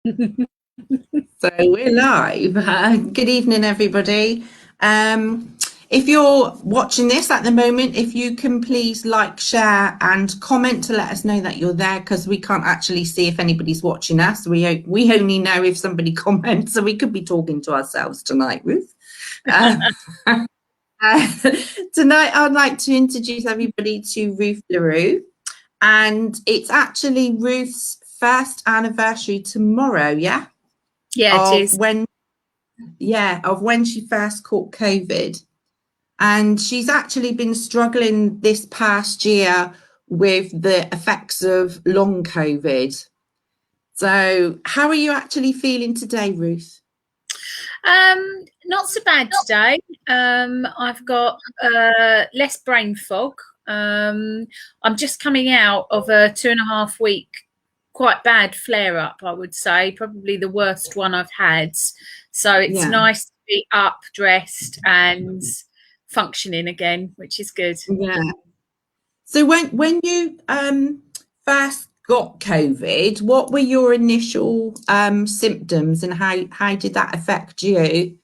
So we're live. Good evening, everybody. If you're watching this at the moment, if you can please like, share and comment to let us know that you're there, because we can't actually see if anybody's watching us. We only know if somebody comments, so we could be talking to ourselves tonight, Ruth. Tonight, I'd like to introduce everybody to Ruth Lerew, and it's actually Ruth's first anniversary tomorrow, yeah? Yeah, it is. Of when she first caught COVID. And she's actually been struggling this past year with the effects of long COVID. So how are you actually feeling today, Ruth? Not so bad today. I've got less brain fog. I'm just coming out of a 2.5 week quite bad flare up, I would say, probably the worst one I've had. So it's nice to be up, dressed and functioning again, which is good. Yeah. So when you first got COVID, what were your initial symptoms, and how did that affect you?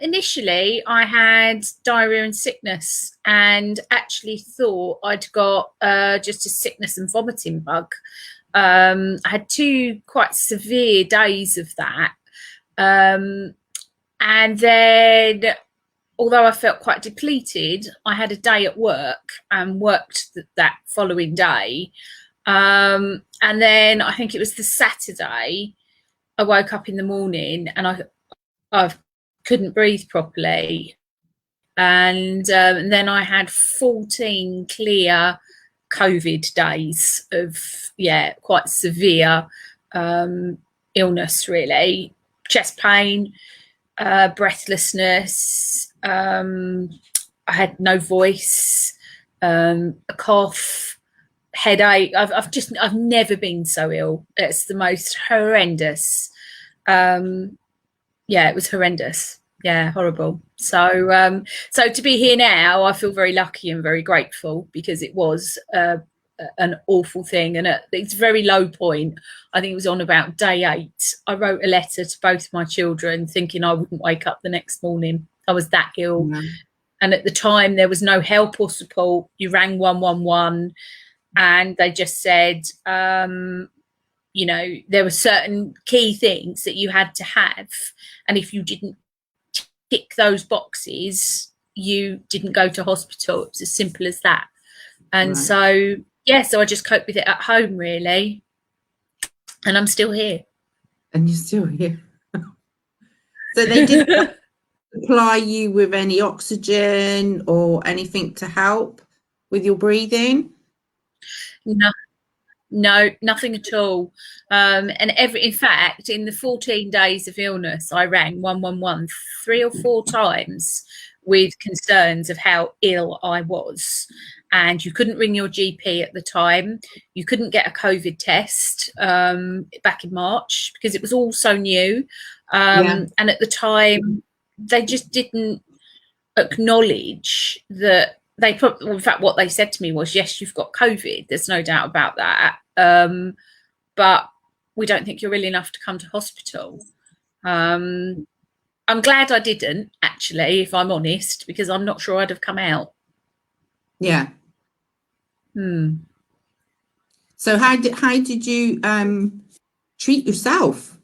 Initially, I had diarrhea and sickness, and actually thought I'd got just a sickness and vomiting bug. I had 2 quite severe days of that. And then, although I felt quite depleted, I had a day at work and worked that following day. And then I think it was the Saturday, I woke up in the morning and I couldn't breathe properly. And then I had 14 clear COVID days of, quite severe illness, really. Chest pain, breathlessness, I had no voice, a cough, headache. I've never been so ill. It's the most horrendous. It was horrendous. Yeah, horrible. So to be here now, I feel very lucky and very grateful, because it was an awful thing, and at its very low point, I think it was on about day 8, I wrote a letter to both my children thinking I wouldn't wake up the next morning. I was that ill. And at the time there was no help or support. You rang 111 and they just said there were certain key things that you had to have, and if you didn't tick those boxes, you didn't go to hospital. It was as simple as that. And so I just coped with it at home, really. And I'm still here. And you're still here. So they didn't supply you with any oxygen or anything to help with your breathing? No, nothing at all. In fact, in the 14 days of illness, I rang 111 3 or 4 times with concerns of how ill I was. And you couldn't ring your GP at the time. You couldn't get a COVID test back in March, because it was all so new. And at the time, they just didn't acknowledge that. In fact, what they said to me was, yes, you've got COVID. There's no doubt about that. But we don't think you're ill enough to come to hospital. I'm glad I didn't, actually, if I'm honest, because I'm not sure I'd have come out. Yeah. So how did you treat yourself?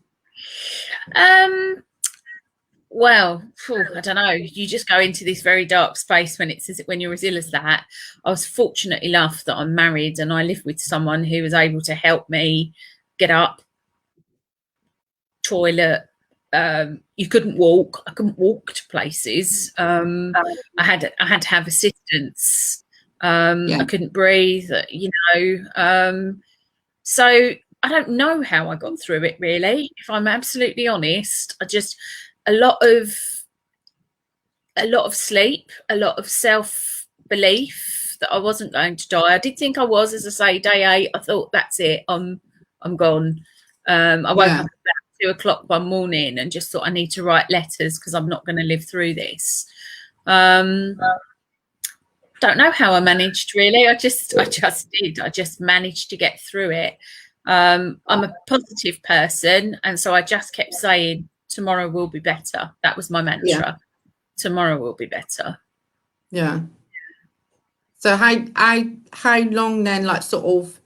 Well, I don't know. You just go into this very dark space when you're as ill as that. I was fortunate enough that I'm married and I live with someone who was able to help me get up, toilet. You couldn't walk. I couldn't walk to places. I had to have assistance. I couldn't breathe. So I don't know how I got through it, really. If I'm absolutely honest, a lot of sleep, a lot of self-belief that I wasn't going to die. I did think I was, as I say, day 8. I thought, that's it, I'm gone. I woke up about 2 o'clock one morning and just thought, I need to write letters because I'm not going to live through this. Don't know how I managed, really. I just did. I just managed to get through it. I'm a positive person, and so I just kept saying, tomorrow will be better. That was my Yeah. mantra. Tomorrow will be better. Yeah. So how long then, like, sort of,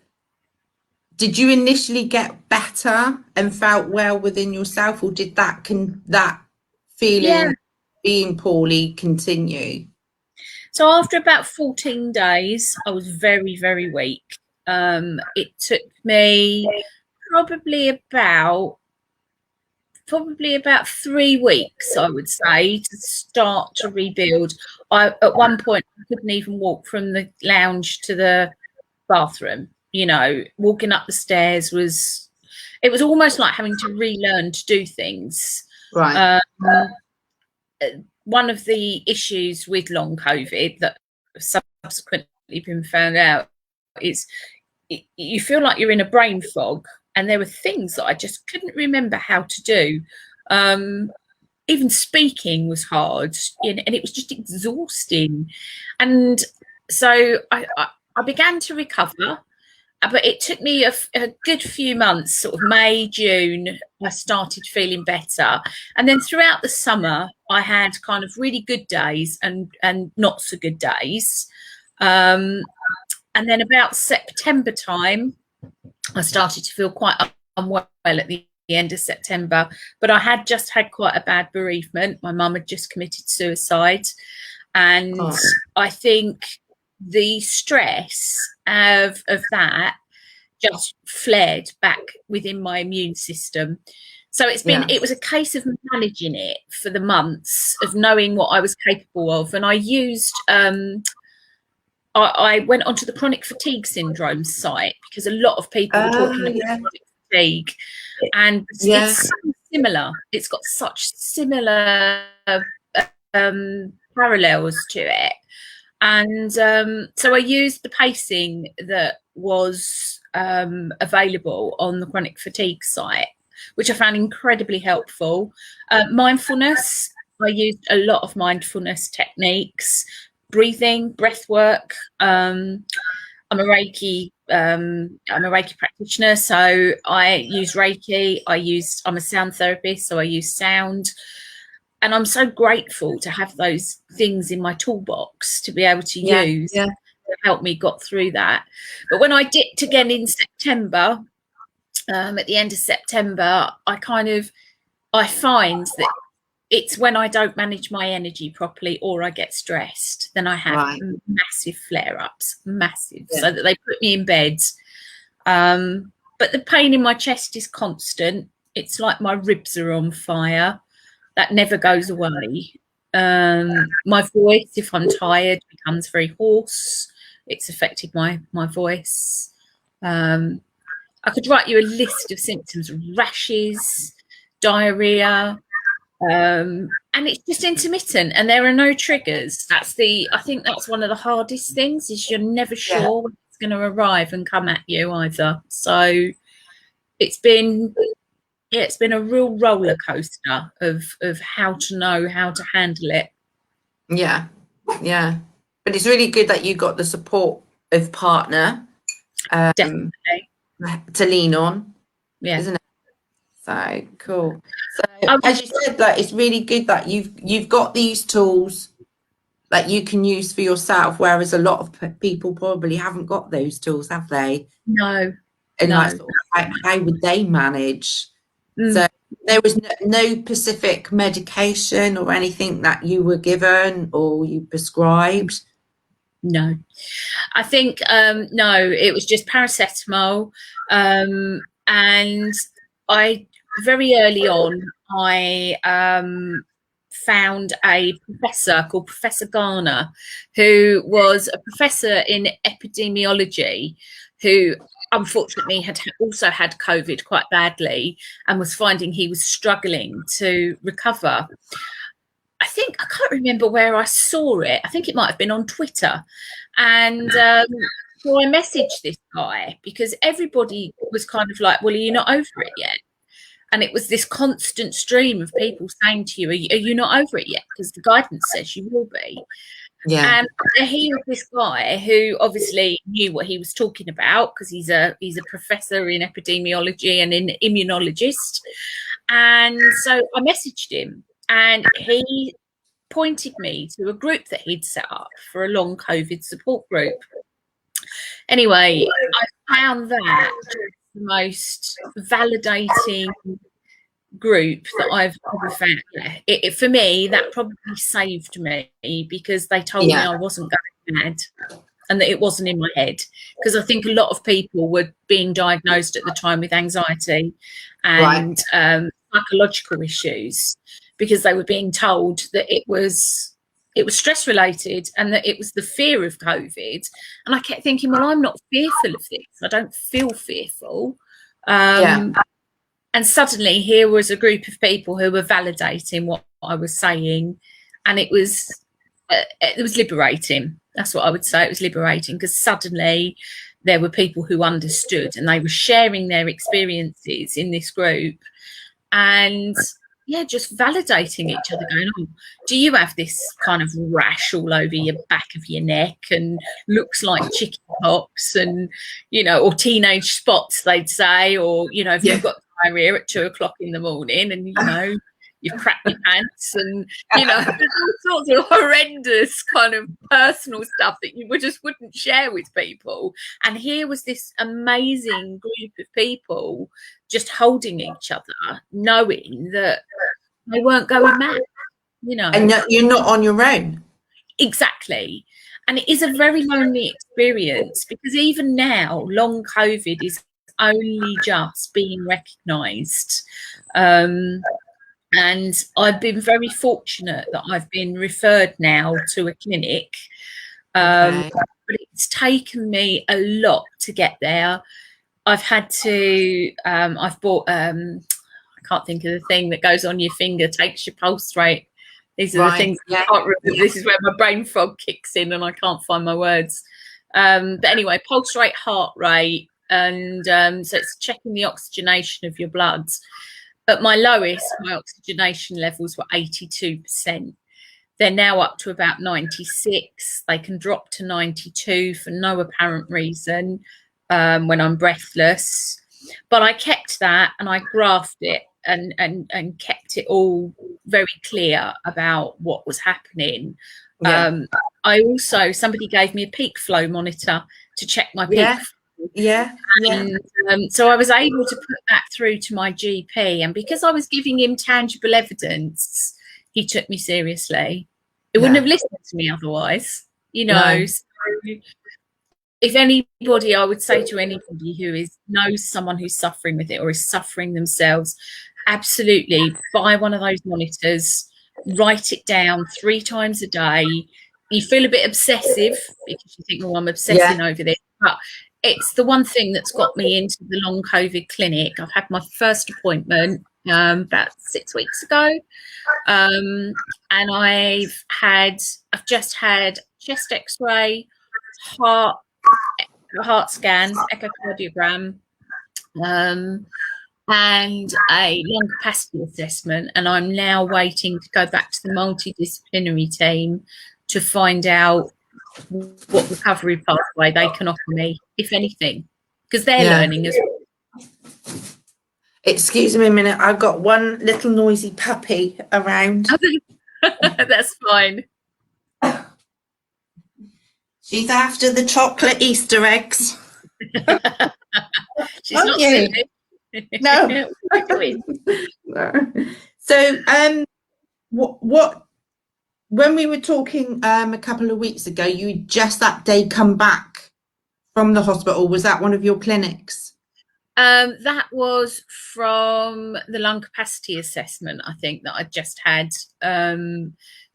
did you initially get better and felt well within yourself, or did that Yeah. feeling being poorly continue? So after about 14 days, I was very, very weak. It took me probably about 3 weeks, I would say, to start to rebuild. At one point I couldn't even walk from the lounge to the bathroom. Walking up the stairs was almost like having to relearn to do things. Right. Um, One of the issues with long COVID that subsequently been found out is you feel like you're in a brain fog, and there were things that I just couldn't remember how to do. Even speaking was hard, and it was just exhausting. And so I began to recover, but it took me a good few months, sort of May, June, I started feeling better. And then throughout the summer, I had kind of really good days and not so good days. And then about September time, I started to feel quite unwell at the end of September. But I had just had quite a bad bereavement. My mum had just committed suicide. And I think the stress of that just flared back within my immune system. So it was a case of managing it for the months, of knowing what I was capable of. And I used, I went onto the chronic fatigue syndrome site, because a lot of people were talking about chronic fatigue, and it's so similar. It's got such similar parallels to it. And so I used the pacing that was available on the chronic fatigue site, which I found incredibly helpful. Mindfulness, I used a lot of mindfulness techniques, breathing, breath work. I'm a Reiki practitioner, so I use Reiki. I'm a sound therapist, so I use sound. And I'm so grateful to have those things in my toolbox to be able to use to help me got through that. But when I dipped again in September, at the end of September, I find that it's when I don't manage my energy properly, or I get stressed, then I have massive flare-ups, so that they put me in bed. But the pain in my chest is constant. It's like my ribs are on fire. That never goes away. My voice, if I'm tired, becomes very hoarse. It's affected my voice. I could write you a list of symptoms: rashes, diarrhea, and it's just intermittent, and there are no triggers. I think that's one of the hardest things, is you're never sure when it's going to arrive and come at you either. So it's been a real roller coaster of how to know how to handle it. Yeah. But it's really good that you got the support of partner Definitely. to lean on, isn't it? So cool. So as you said, like, it's really good that you've got these tools that you can use for yourself, whereas a lot of people probably haven't got those tools, have they? No. And like, sort of, how would they manage? So there was no specific medication or anything that you were given or you prescribed? No. I think no, it was just paracetamol. And I very early on, I found a professor called Professor Garner, who was a professor in epidemiology, who unfortunately had also had COVID quite badly, and was finding he was struggling to recover. I can't remember where I saw it. I think it might have been on Twitter. And so I messaged this guy, because everybody was kind of like, well, are you not over it yet? And it was this constant stream of people saying to you, are you not over it yet? Because the guidance says you will be. Yeah. And he was this guy who obviously knew what he was talking about, because he's a professor in epidemiology and an immunologist. And so I messaged him, and he pointed me to a group that he'd set up for a long COVID support group. Anyway, I found that the most validating group that I've ever found. For me, that probably saved me, because they told me Yeah. I wasn't going mad and that it wasn't in my head. Because I think a lot of people were being diagnosed at the time with anxiety and psychological issues, because they were being told that it was stress related and that it was the fear of COVID. And I kept thinking, well, I'm not fearful of this. I don't feel fearful. Yeah. And suddenly here was a group of people who were validating what I was saying, and it was liberating. That's what I would say. It was liberating, because suddenly there were people who understood, and they were sharing their experiences in this group, and just validating each other, going, oh, do you have this kind of rash all over your back of your neck and looks like chicken pox, and or teenage spots, they'd say, or have you got diarrhea at 2 o'clock in the morning, and you've crapped your pants, and there's all sorts of horrendous kind of personal stuff that you just wouldn't share with people. And here was this amazing group of people just holding each other, knowing that they weren't going mad, And you're not on your own. Exactly. And it is a very lonely experience, because even now, long COVID is only just being recognised. And I've been very fortunate that I've been referred now to a clinic. But it's taken me a lot to get there. I've had to, I've bought, I can't think of the thing that goes on your finger, takes your pulse rate. These are the things I can't remember. This is where my brain fog kicks in and I can't find my words. But anyway, pulse rate, heart rate, and so it's checking the oxygenation of your blood. At my lowest, my oxygenation levels were 82%. They're now up to about 96. They can drop to 92 for no apparent reason when I'm breathless. But I kept that, and I graphed it and kept it all very clear about what was happening. I also, somebody gave me a peak flow monitor to check my peak flow. And so I was able to put that through to my GP, and because I was giving him tangible evidence, he took me seriously. He wouldn't have listened to me otherwise, So if anybody, I would say to anybody who knows someone who's suffering with it or is suffering themselves, absolutely buy one of those monitors, write it down 3 times a day. You feel a bit obsessive because you think, oh, I'm obsessing over this, but it's the one thing that's got me into the long COVID clinic. I've had my first appointment about 6 weeks ago, and I've just had chest X-ray, heart scan, echocardiogram, and a lung capacity assessment. And I'm now waiting to go back to the multidisciplinary team to find out what recovery pathway they can offer me, if anything, because they're learning as well. Excuse me a minute, I've got one little noisy puppy around. That's fine. She's after the chocolate Easter eggs. She's not silly. No. So what when we were talking a couple of weeks ago, you just that day come back from the hospital. Was that one of your clinics? That was from the lung capacity assessment, I think, that I just had.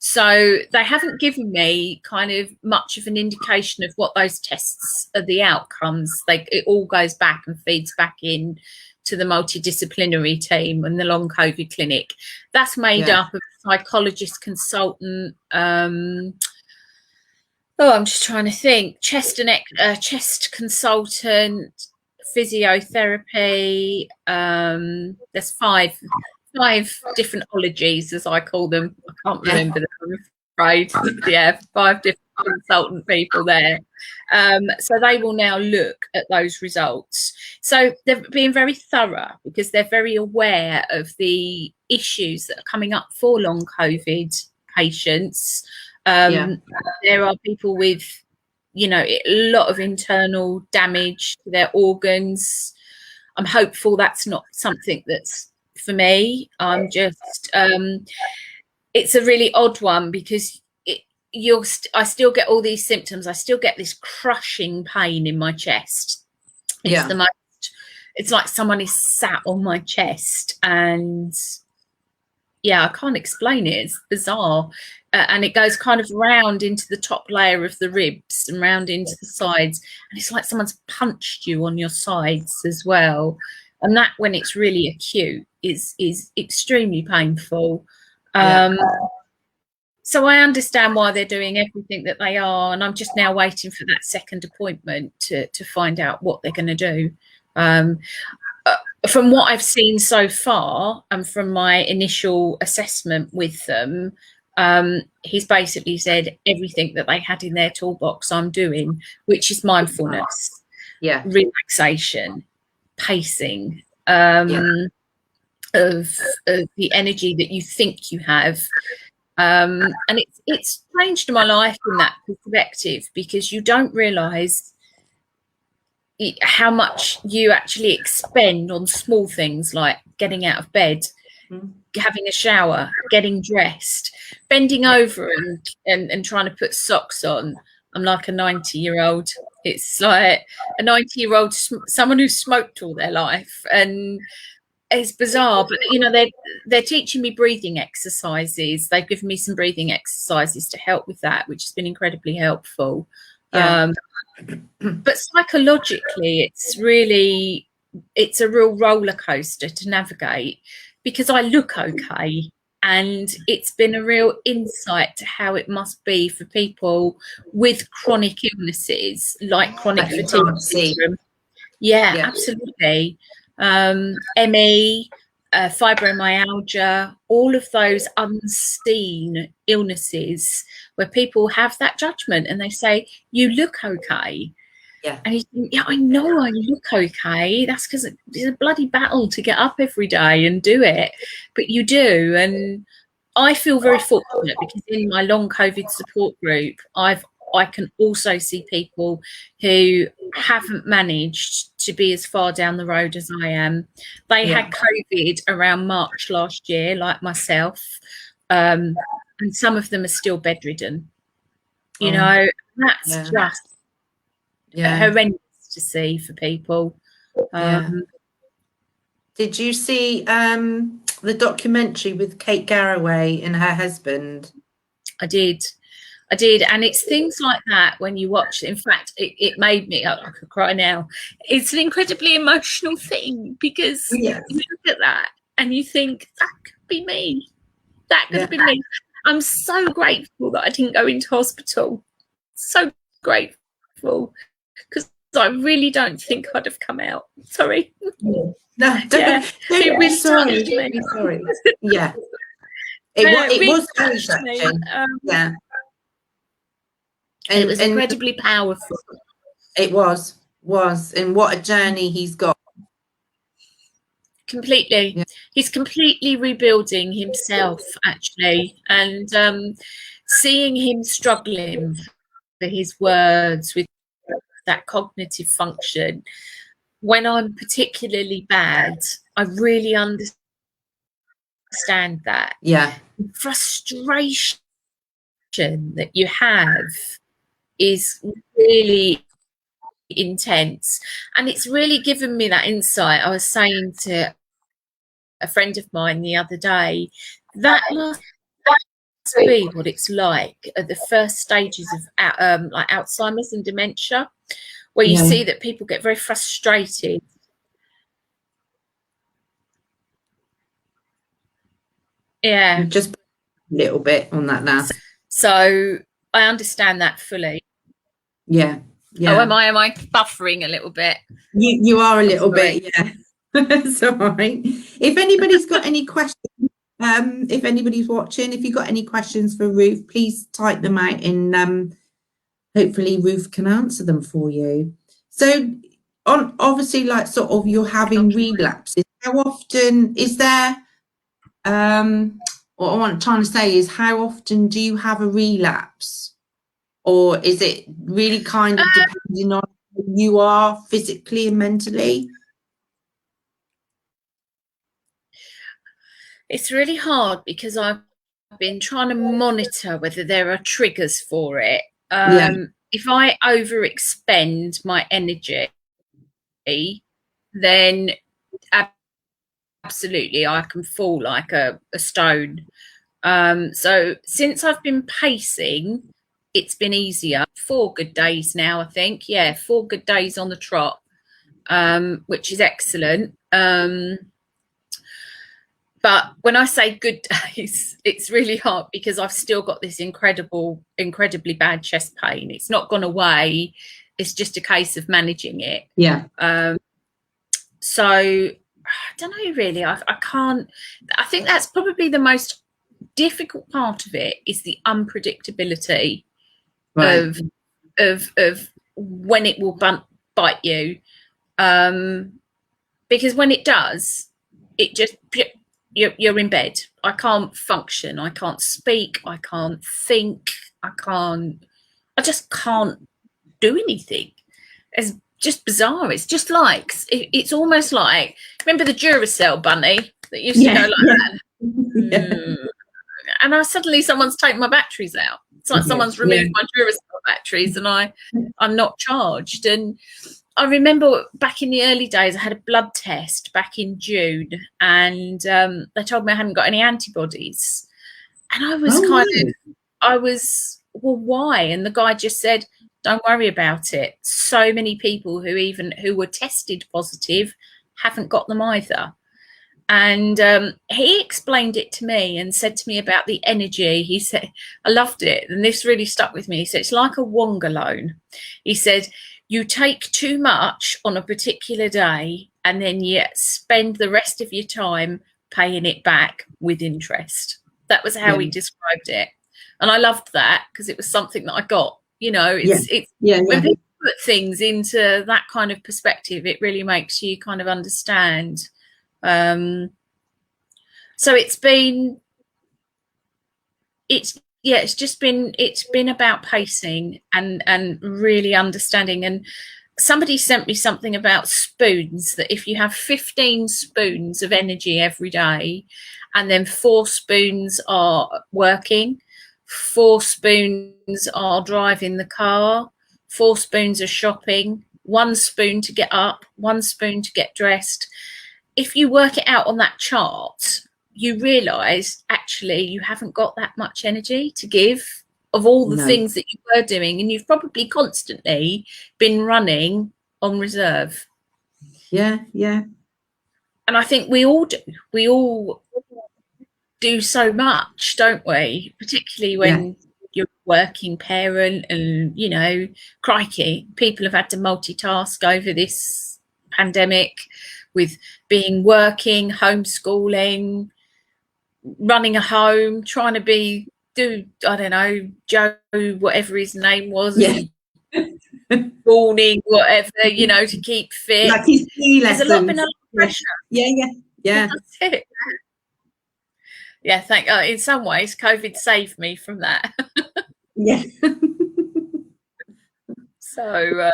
So they haven't given me kind of much of an indication of what those tests are, the outcomes. It all goes back and feeds back in to the multidisciplinary team and the long COVID clinic. That's made up of a psychologist, consultant, I'm just trying to think, chest consultant, physiotherapy. There's five different ologies, as I call them. I can't remember them, I'm Right. Yeah, 5 different consultant people there. So they will now look at those results. So they're being very thorough because they're very aware of the issues that are coming up for long COVID patients. There are people with, you know, a lot of internal damage to their organs. I'm hopeful that's not something that's for me. I'm just it's a really odd one because I still get all these symptoms. I still get this crushing pain in my chest. It's the most, it's like someone is sat on my chest, and yeah, I can't explain it. It's bizarre. And it goes kind of round into the top layer of the ribs and round into the sides. And it's like someone's punched you on your sides as well. And that, when it's really acute, is extremely painful. So I understand why they're doing everything that they are, and I'm just now waiting for that second appointment to find out what they're going to do. From what I've seen so far, and from my initial assessment with them, he's basically said everything that they had in their toolbox I'm doing, which is mindfulness, relaxation, pacing, of the energy that you think you have. And it's changed my life in that perspective, because you don't realise how much you actually expend on small things like getting out of bed, having a shower, getting dressed, bending over and trying to put socks on. I'm like a 90-year-old. It's like a 90-year-old, someone who's smoked all their life, and it's bizarre. But you know, they're teaching me breathing exercises. They've given me some breathing exercises to help with that, which has been incredibly helpful. But psychologically, it's a real roller coaster to navigate, because I look okay, and it's been a real insight to how it must be for people with chronic illnesses like chronic fatigue syndrome. Yeah, absolutely. ME, fibromyalgia, all of those unseen illnesses where people have that judgment and they say, you look okay. And you think, yeah, I know I look okay. That's because it's a bloody battle to get up every day and do it. But you do. And I feel very fortunate, because in my long COVID support group, I can also see people who haven't managed to be as far down the road as I am. They had COVID around March last year, like myself, and some of them are still bedridden. You know, that's just horrendous to see for people. Did you see the documentary with Kate Garraway and her husband? I did, and it's things like that when you watch it. In fact, it made me, I could cry now. It's an incredibly emotional thing, because you look at that and you think, that could be me. That could have been me. I'm so grateful that I didn't go into hospital. So grateful, because I really don't think I'd have come out. Sorry. No, don't it really sorry. Sorry. Yeah. It was very touching. And it was incredibly powerful. It was, and what a journey he's got. Completely. He's completely rebuilding himself, actually, and seeing him struggling for his words with that cognitive function. When I'm particularly bad, I really understand that. The frustration that you have is really intense, and it's really given me that insight. I was saying to a friend of mine the other day, that must be what it's like at the first stages of like Alzheimer's and dementia, where you see that people get very frustrated. Just a little bit on that now. So I understand that fully. Oh, am I buffering a little bit? You are a little bit, yeah. It's all right. If anybody's got any questions, If anybody's watching, if you've got any questions for Ruth, please type them out in. Hopefully Ruth can answer them for you. So on obviously, like, sort of, you're having relapses. How often is there, what I'm trying to say is, how often do you have a relapse? Or is it really kind of depending on who you are physically and mentally? It's really hard because I've been trying to monitor whether there are triggers for it. Yeah. If I overexpend my energy, then absolutely I can fall like a stone. So since I've been pacing, it's been easier. 4 good days now, I think. Yeah, 4 good days on the trot, which is excellent. But when I say good days, it's really hard because I've still got this incredibly bad chest pain. It's not gone away. It's just a case of managing it. Yeah. So I don't know, really. I can't. I think that's probably the most difficult part of it, is the unpredictability Right. of when it will bite you. Because when it does, it just, you're in bed. I can't function. I can't speak. I can't think. I just can't do anything. It's just bizarre. It's just like, it's almost like, remember the Duracell bunny that used to go like that? Yeah. And someone's taken my batteries out. It's like someone's removed my Duracell batteries and I'm not charged. And I remember back in the early days, I had a blood test back in June, and they told me I hadn't got any antibodies. And I was well, why? And the guy just said, don't worry about it. So many people who were tested positive haven't got them either. And he explained it to me and said to me about the energy. He said, I loved it. And this really stuck with me. He said, it's like a Wonga loan. He said, you take too much on a particular day and then you spend the rest of your time paying it back with interest. That was how he described it. And I loved that because it was something that I got. You know, when people put things into that kind of perspective, it really makes you kind of understand. So it's been about pacing and really understanding. And somebody sent me something about spoons, that if you have 15 spoons of energy every day and then 4 spoons are working, 4 spoons are driving the car, 4 spoons are shopping, 1 spoon to get up, 1 spoon to get dressed. If you work it out on that chart, you realise actually you haven't got that much energy to give of all the things that you were doing, and you've probably constantly been running on reserve. Yeah. And I think we all do so much, don't we? Particularly when you're a working parent, and, you know, crikey, people have had to multitask over this pandemic with being working, homeschooling, running a home, trying to I don't know, Joe, whatever his name was, morning, whatever, you know, to keep fit. Like his There's been a lot of pressure. Yeah. That's it. Yeah, in some ways, COVID saved me from that. Yeah. So,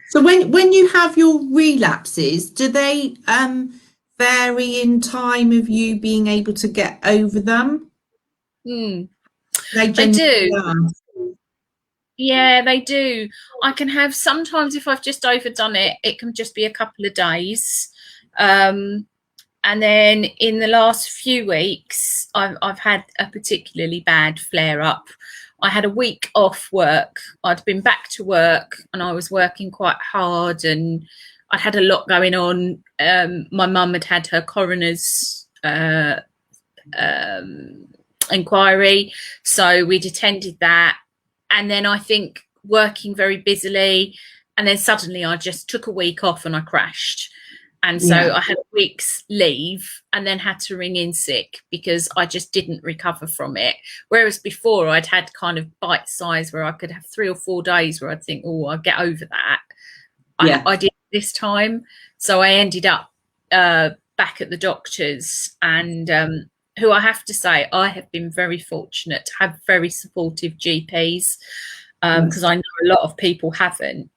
so when you have your relapses, do they vary in time of you being able to get over them? They do. Yeah, they do. I can have, sometimes if I've just overdone it, it can just be a couple of days. And then in the last few weeks, I've had a particularly bad flare up. I had a week off work. I'd been back to work and I was working quite hard, and I'd had a lot going on. My mum had her coroner's inquiry, so we'd attended that. And then I think working very busily, and then suddenly I just took a week off and I crashed. And so I had a week's leave and then had to ring in sick because I just didn't recover from it. Whereas before I'd had kind of bite size where I could have 3 or 4 days where I'd think, oh, I'll get over that. I did this time. So I ended up back at the doctor's, and who I have to say, I have been very fortunate to have very supportive GPs, because I know a lot of people haven't.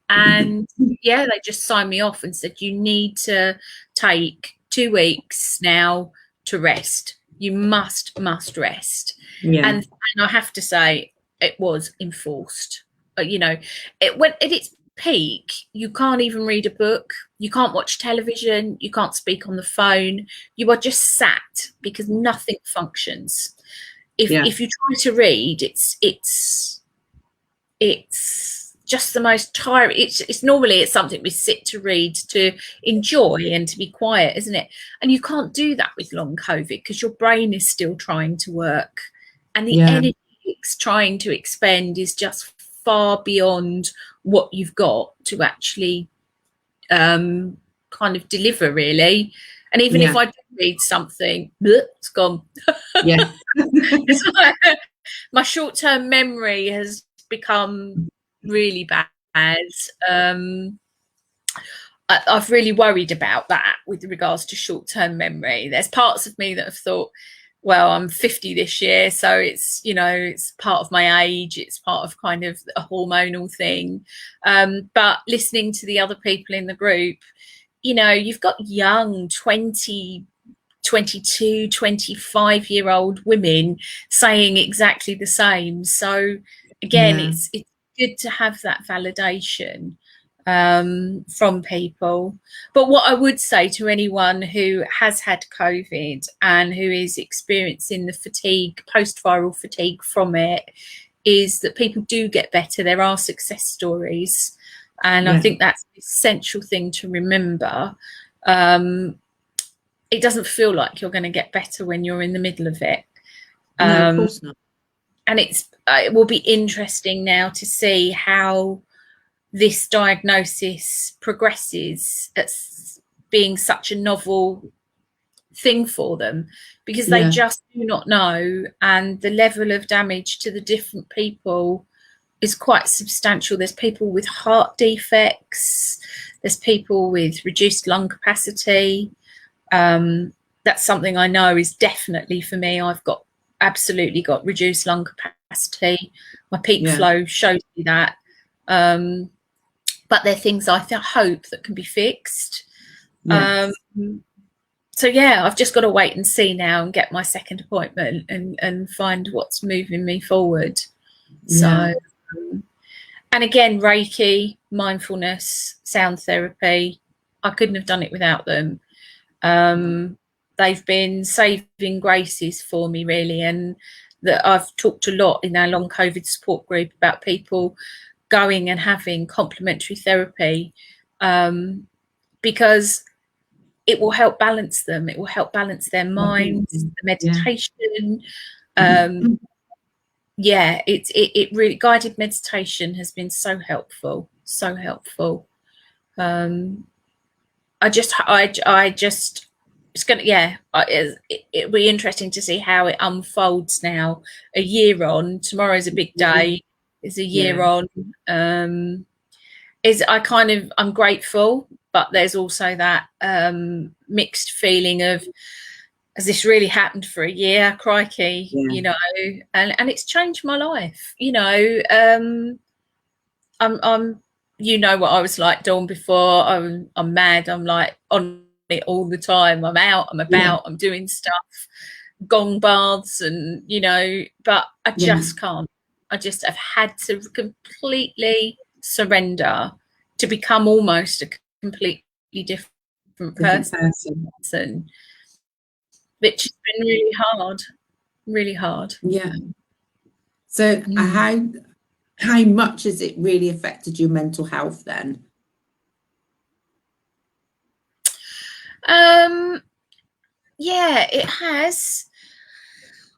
And yeah, they just signed me off and said, you need to take 2 weeks now to rest. You must rest. And I have to say, it was enforced. You know, when at its peak, you can't even read a book, you can't watch television, you can't speak on the phone. You are just sat because nothing functions. If you try to read, it's just the most tiring. It's normally it's something we sit to read to enjoy and to be quiet, isn't it? And you can't do that with long COVID because your brain is still trying to work, and the energy it's trying to expend is just far beyond what you've got to actually kind of deliver, really. And even if I do read something, it's gone. It's like, my short-term memory has become really bad. I've really worried about that with regards to short-term memory. There's parts of me that have thought, well, I'm 50 this year, so it's, you know, it's part of my age, it's part of kind of a hormonal thing. But listening to the other people in the group, you know, you've got young 20, 22, 25-year-old women saying exactly the same. So again, it's good to have that validation from people. But what I would say to anyone who has had COVID and who is experiencing the fatigue, post-viral fatigue from it, is that people do get better. There are success stories, and I think that's the essential thing to remember. It doesn't feel like you're going to get better when you're in the middle of it. No, of course not. And it will be interesting now to see how this diagnosis progresses as being such a novel thing for them, because they just do not know, and the level of damage to the different people is quite substantial. There's people with heart defects, there's people with reduced lung capacity. That's something I know is definitely for me. I've absolutely got reduced lung capacity. My peak flow shows me that. But they're things I hope that can be fixed. So yeah, I've just got to wait and see now and get my second appointment and find what's moving me forward. So, and again, Reiki, mindfulness, sound therapy, I couldn't have done it without them. They've been saving graces for me, really, and that I've talked a lot in our long COVID support group about people going and having complementary therapy, because it will help balance them. It will help balance their minds, the meditation. It really, guided meditation has been so helpful, so helpful. It's gonna, it'll be interesting to see how it unfolds now. A year on, tomorrow's a big day. It's a year on. I'm grateful, but there's also that mixed feeling of, has this really happened for a year? Crikey, you know, and it's changed my life. You know, I'm you know what I was like, Dawn, before. I'm mad. I'm like on it all the time. I'm out, I'm about, I'm doing stuff, gong baths, and you know, but I just can't. I just have had to completely surrender to become almost a completely different person, which has been really hard. So how much has it really affected your mental health then? It has.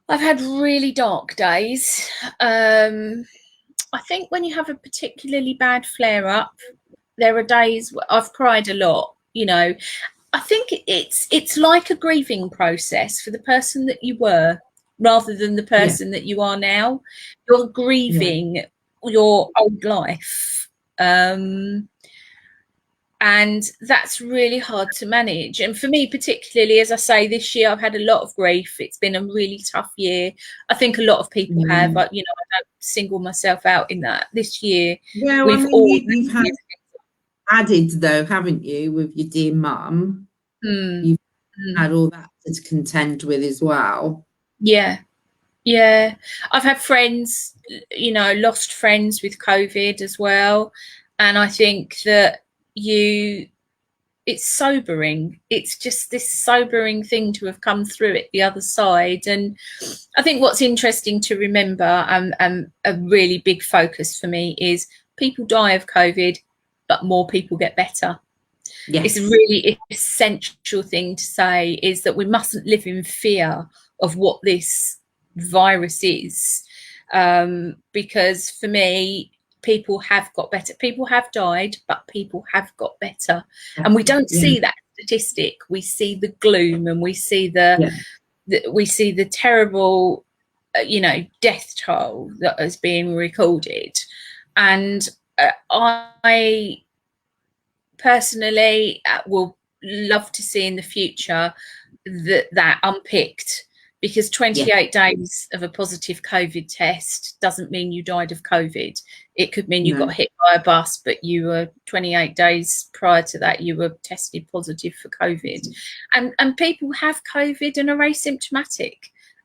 I've had really dark days. I think when you have a particularly bad flare up, there are days where I've cried a lot. You know, I think it's like a grieving process for the person that you were rather than the person that you are now. You're grieving your old life. And that's really hard to manage. And for me, particularly, as I say, this year I've had a lot of grief. It's been a really tough year. I think a lot of people have, but I don't single myself out in that. This year, Well, I mean, you've had added though, haven't you, with your dear mum? You've had all that to contend with as well. Yeah. I've had friends, lost friends with COVID as well. And I think that it's sobering. It's just this sobering thing to have come through it the other side. And I think what's interesting to remember, and a really big focus for me, is people die of COVID, but more people get better. Yes. It's a really essential thing to say, is that we mustn't live in fear of what this virus is, because for me, people have got better. People have died, but people have got better. And we don't see that statistic. We see the gloom, and we see the terrible, death toll that is being recorded. And I personally will love to see in the future that unpicked, because 28 days of a positive COVID test doesn't mean you died of COVID. It could mean you got hit by a bus, but you were 28 days prior to that, you were tested positive for COVID. And people have COVID and are asymptomatic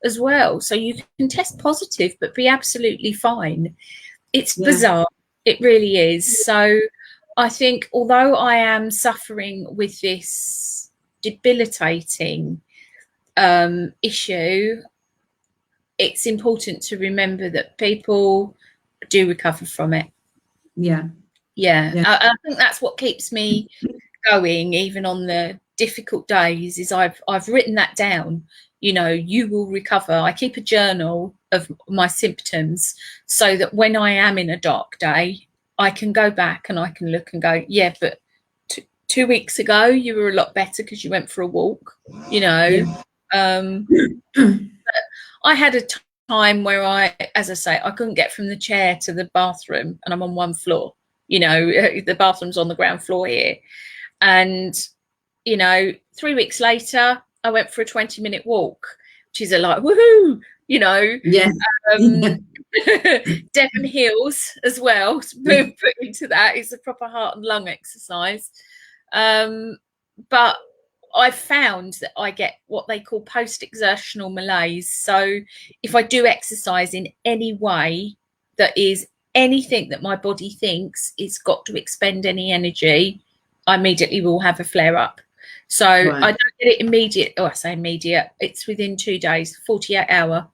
as well. So you can test positive, but be absolutely fine. It's bizarre. It really is. So I think, although I am suffering with this debilitating issue, it's important to remember that people do recover from it. I think that's what keeps me going, even on the difficult days, is I've written that down. You will recover. I keep a journal of my symptoms, so that when I am in a dark day, I can go back and I can look and go, yeah, but 2 weeks ago you were a lot better because you went for a walk. I had a time where as I say, I couldn't get from the chair to the bathroom, and I'm on one floor. The bathroom's on the ground floor here. And, 3 weeks later, I went for a 20-minute walk, which is woohoo, Devon Hills as well. Put into that is a proper heart and lung exercise. But I've found that I get what they call post-exertional malaise. So if I do exercise in any way that is anything that my body thinks it's got to expend any energy, I immediately will have a flare-up. So I don't get it immediate. I say immediate. It's within 2 days, 48 hour,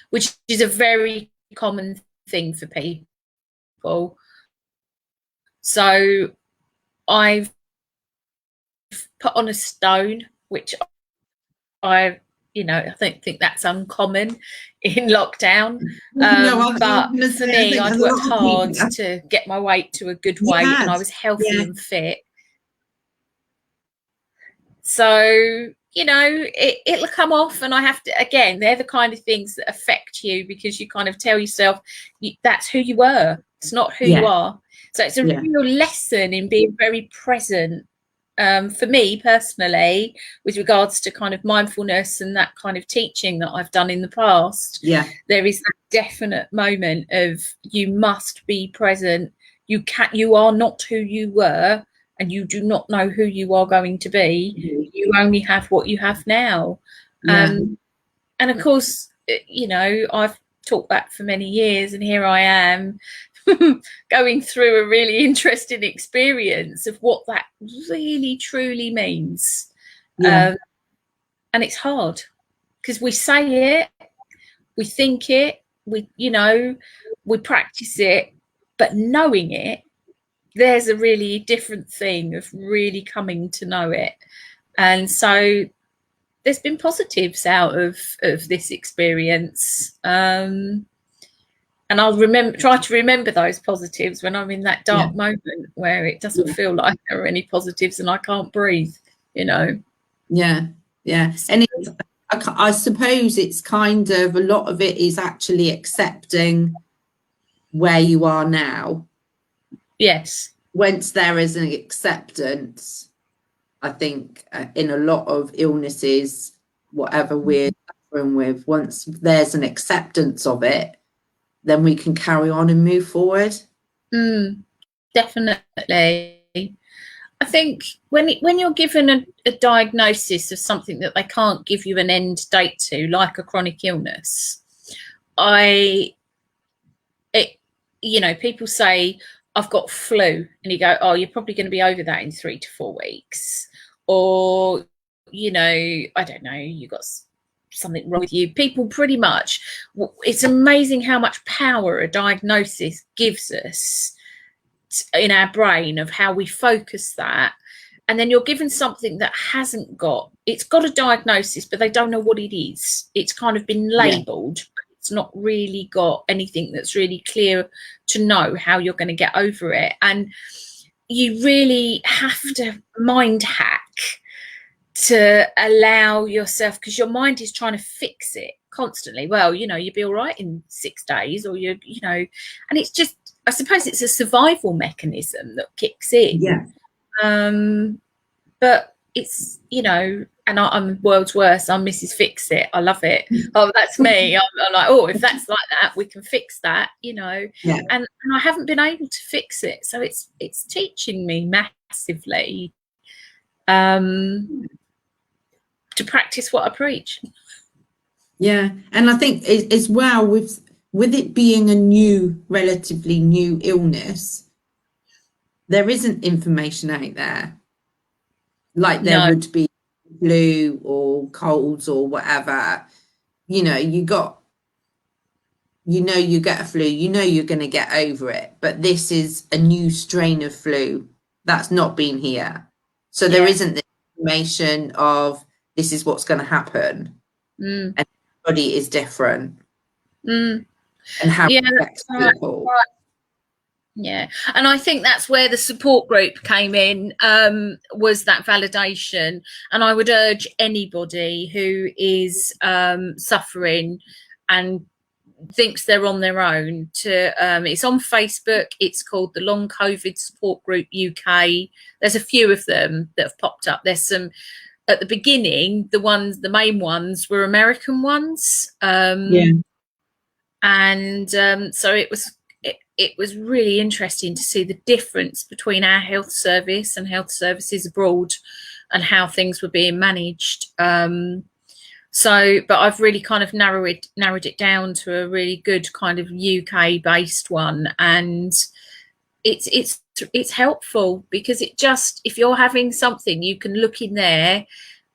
which is a very common thing for people. So I've put on a stone, which I don't think that's uncommon in lockdown. But for me, I'd worked hard to get my weight to a good weight, and I was healthy and fit. So, it'll come off, and I have to, again, they're the kind of things that affect you, because you kind of tell yourself that's who you were. It's not who you are. So it's a real lesson in being very present. For me personally, with regards to kind of mindfulness and that kind of teaching that I've done in the past, there is that definite moment of, you must be present. You are not who you were, and you do not know who you are going to be. You only have what you have now. And of course, I've taught that for many years, and here I am going through a really interesting experience of what that really truly means. And it's hard, because we say it, we think it, we practice it, but knowing it, there's a really different thing of really coming to know it. And so there's been positives out of this experience. and I'll try to remember those positives when I'm in that dark moment where it doesn't feel like there are any positives and I can't breathe, you know. Yeah, and I suppose it's kind of, a lot of it is actually accepting where you are now. Yes. Once there is an acceptance, I think in a lot of illnesses, whatever we're suffering with, once there's an acceptance of it, then we can carry on and move forward. Definitely. I think when you're given a diagnosis of something that they can't give you an end date to, like a chronic illness, you know, people say, I've got flu, and you go, oh, you're probably going to be over that in 3 to 4 weeks. Or, you know, I don't know, you got something wrong with you. People pretty much, it's amazing how much power a diagnosis gives us in our brain, of how we focus that. And then you're given something that it's got a diagnosis, but they don't know what it is. It's kind of been labeled, but it's not really got anything that's really clear to know how you're going to get over it. And you really have to mind hack to allow yourself, because your mind is trying to fix it constantly. Well, you know, you'll be all right in 6 days, or you know, and it's just, I suppose it's a survival mechanism that kicks in. But it's, you know, and I'm world's worst. I'm Mrs. Fix It. I love it. Oh, that's me. I'm like, oh, if that's like that, we can fix that, you know. And I haven't been able to fix it, so it's teaching me massively to practice what I preach. Yeah, and I think as well, with it being a relatively new illness, there isn't information out there like there would be flu or colds or whatever. You know, you get a flu, you know you're going to get over it, but this is a new strain of flu that's not been here, so there isn't the information of this is what's going to happen, and everybody is different, and how it affects people. Yeah, and I think that's where the support group came in, was that validation. And I would urge anybody who is suffering and thinks they're on their own to, it's on Facebook. It's called the Long COVID Support Group UK. There's a few of them that have popped up. There's some at the beginning, the main ones were American ones. And so it was really interesting to see the difference between our health service and health services abroad, and how things were being managed. But I've really kind of narrowed it down to a really good kind of UK based one, and it's helpful, because it just, if you're having something, you can look in there,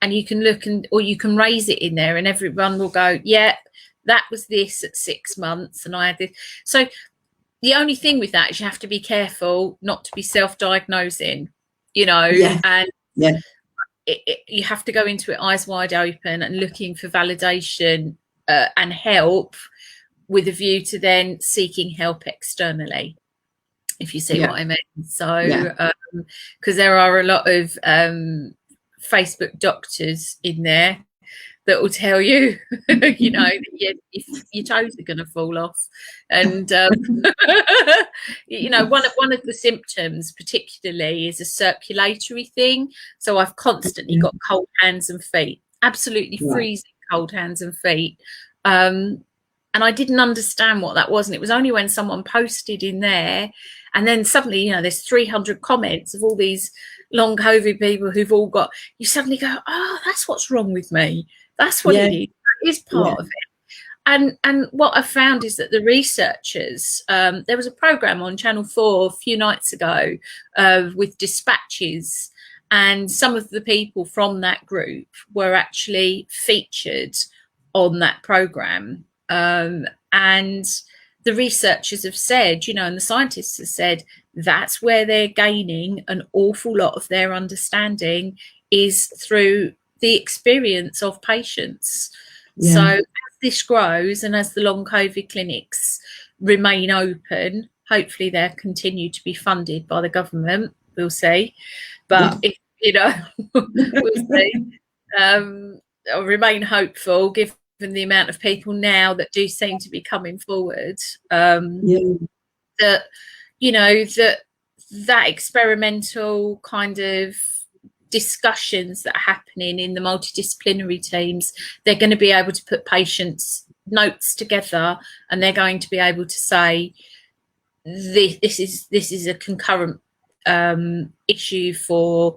and you can look or you can raise it in there, and everyone will go, yeah, that was this at 6 months, and I had this. So the only thing with that is you have to be careful not to be self-diagnosing, you know, and you have to go into it eyes wide open and looking for validation and help, with a view to then seeking help externally, if you see what I mean. So, because there are a lot of Facebook doctors in there that will tell you, you know, your toes are going to fall off, and you know, one of the symptoms particularly is a circulatory thing. So I've constantly got cold hands and feet, absolutely freezing cold hands and feet, and I didn't understand what that was, and it was only when someone posted in there, and then suddenly, you know, there's 300 comments of all these long COVID people who've all got, you suddenly go, oh, that's what's wrong with me. That's what it is. That is part of it. And what I found is that the researchers, there was a program on Channel 4 a few nights ago with dispatches, and some of the people from that group were actually featured on that program. And the researchers have said, you know, and the scientists have said, that's where they're gaining an awful lot of their understanding, is through the experience of patients. So this grows and as the long COVID clinics remain open, hopefully they'll continue to be funded by the government. We'll see. But if, we'll see. I'll remain hopeful given the amount of people now that do seem to be coming forward. That that experimental kind of discussions that are happening in the multidisciplinary teams, they're going to be able to put patients' notes together, and they're going to be able to say this is a concurrent issue for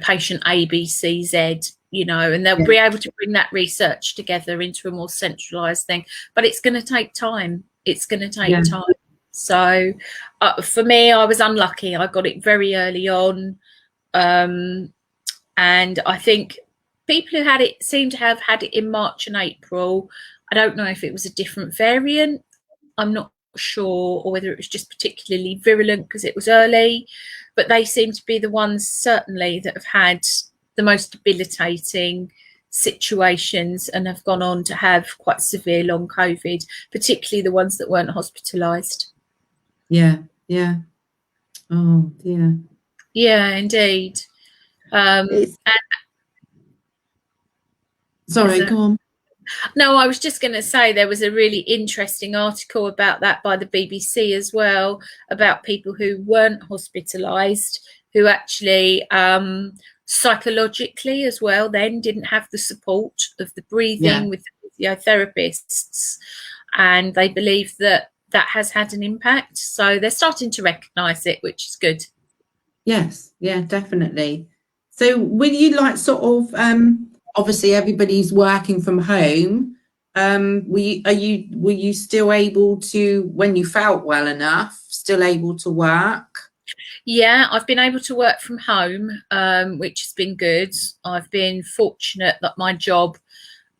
patient A, B, C, Z, and they'll be able to bring that research together into a more centralized thing. But it's going to take time. It's going to take time. So for me, I was unlucky. I got it very early on. And I think people who had it seem to have had it in March and April. I don't know if it was a different variant. I'm not sure, or whether it was just particularly virulent because it was early. But they seem to be the ones, certainly, that have had the most debilitating situations and have gone on to have quite severe long COVID, particularly the ones that weren't hospitalised. Yeah. Oh, dear. Yeah, indeed. Sorry, go on. No, I was just going to say there was a really interesting article about that by the BBC as well, about people who weren't hospitalised, who actually psychologically as well then didn't have the support of the breathing with the physiotherapists, and they believe that has had an impact. So they're starting to recognise it, which is good. Yes, yeah, definitely. So will you sort of obviously everybody's working from home, were you still able to, when you felt well enough, still able to work? Yeah, I've been able to work from home, which has been good. I've been fortunate that my job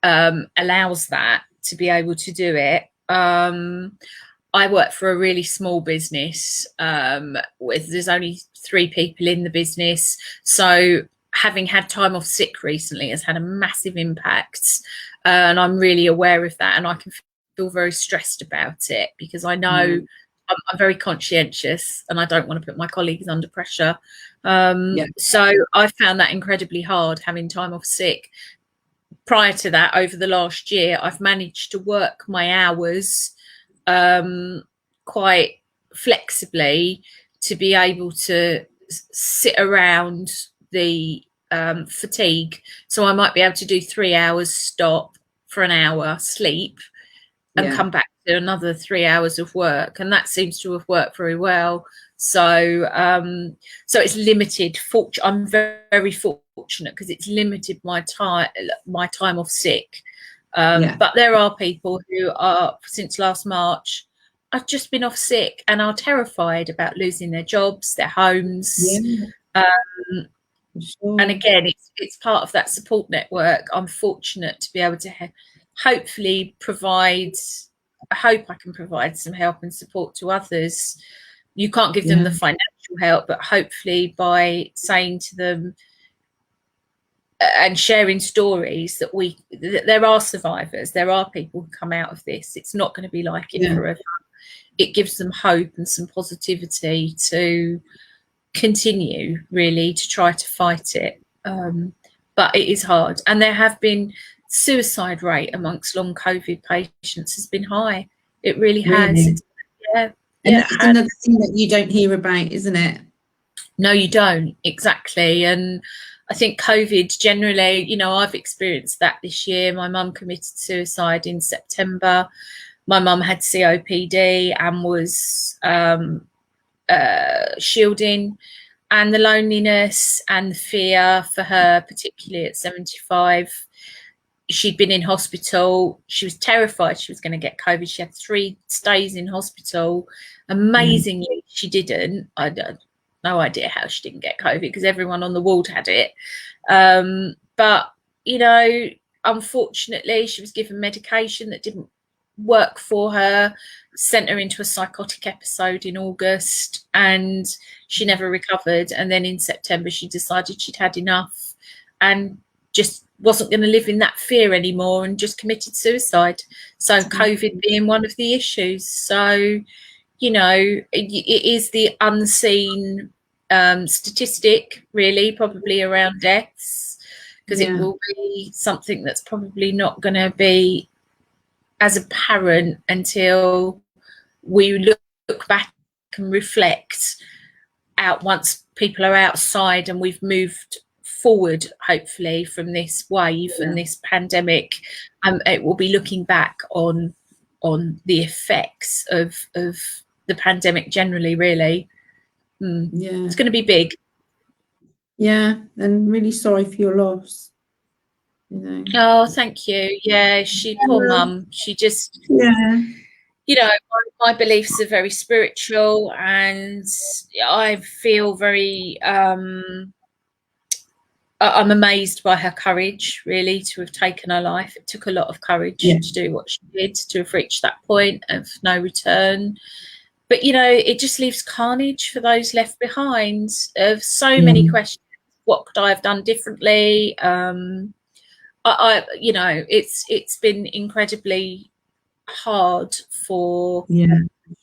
allows that, to be able to do it. I work for a really small business there's only 3 people in the business. So having had time off sick recently has had a massive impact. And I'm really aware of that. And I can feel very stressed about it because I know I'm very conscientious and I don't want to put my colleagues under pressure. So I found that incredibly hard, having time off sick. Prior to that, over the last year, I've managed to work my hours quite flexibly to be able to sit around the fatigue. So I might be able to do 3 hours, stop for an hour, sleep, and come back to another 3 hours of work, and that seems to have worked very well. So so it's limited. I'm very, very fortunate because it's limited my time off sick. But there are people who are, since last March, have just been off sick and are terrified about losing their jobs, their homes. And again, it's part of that support network. I'm fortunate to be able to hopefully provide, I hope I can provide some help and support to others. You can't give them the financial help, but hopefully by saying to them and sharing stories that there are survivors, there are people who come out of this. It's not going to be like it forever. It gives them hope and some positivity to continue, really, to try to fight it. But it is hard. And there have been suicide rate amongst long COVID patients has been high. It really has. And that's another thing that you don't hear about, isn't it? No, you don't. Exactly. And I think COVID generally, I've experienced that this year. My mum committed suicide in September. My mum had COPD and was shielding, and the loneliness and the fear for her, particularly at 75. She'd been in hospital. She was terrified she was going to get COVID. She had 3 stays in hospital. Amazingly, she didn't. I had no idea how she didn't get COVID because everyone on the ward had it. But, unfortunately, she was given medication that didn't work for her, sent her into a psychotic episode in August, and she never recovered. And then in September, she decided she'd had enough and just wasn't going to live in that fear anymore and just committed suicide. So COVID being one of the issues. So, you know, it is the unseen statistic, really, probably around deaths, because it will be something that's probably not going to be as apparent until we look back and reflect out once people are outside and we've moved forward, hopefully, from this wave and this pandemic. It will be looking back on the effects of the pandemic generally, really. It's going to be big. Yeah, and really sorry for your loss. You know. Oh, thank you. Yeah, poor mum. She just, you know, my beliefs are very spiritual, and I feel very I'm amazed by her courage, really, to have taken her life. It took a lot of courage to do what she did, to have reached that point of no return. But, you know, it just leaves carnage for those left behind of so many questions. What could I have done differently? You know, it's been incredibly hard for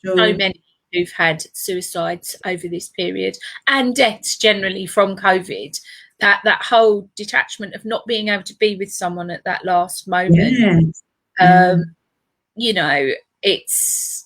so many who've had suicides over this period, and deaths generally from COVID. That whole detachment of not being able to be with someone at that last moment, you know, it's